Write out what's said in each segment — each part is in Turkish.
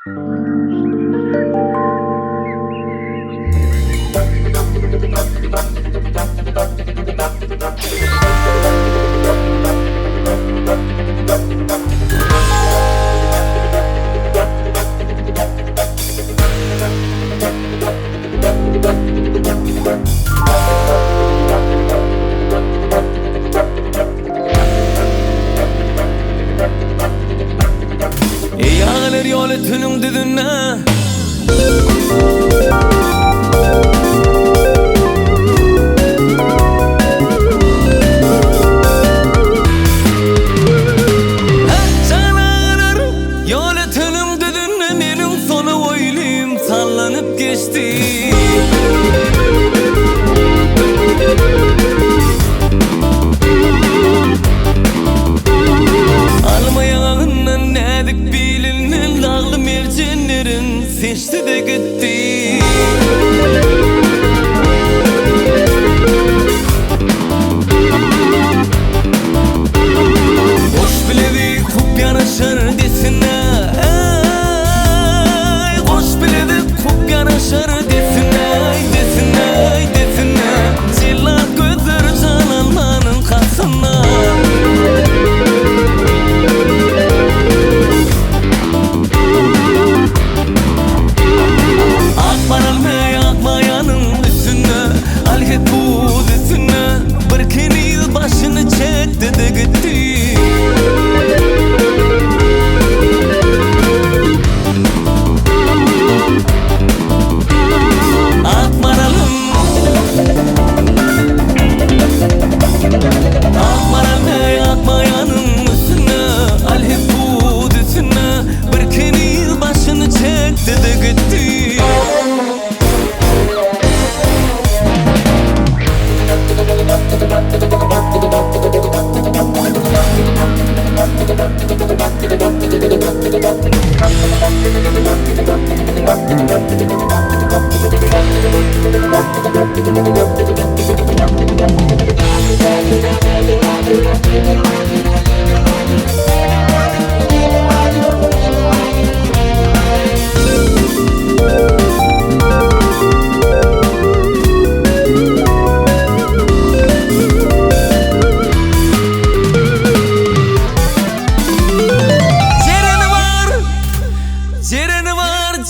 Yağlar yolu tünüm düdünne yolu tünüm düdünne menin sonu oyluyum sallanıp geçti. Almayağından nedik bilinin dağlı mercenlerin seçti de gitti. Hoş biledi kup yanaşır desine, hoş biledi kup yanaşır desine, desine, desine. Zilla gözler cananmanın kasına. Başını çekti de gitti. Akmaralım, akmaral ne akmayanın üstüne, al hep bu düsüne. Bir kere başını çekti de gitti.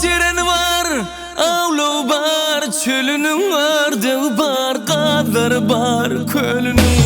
Cereni var, avlu var, çölünün var, dev var, kadar var, kölünün.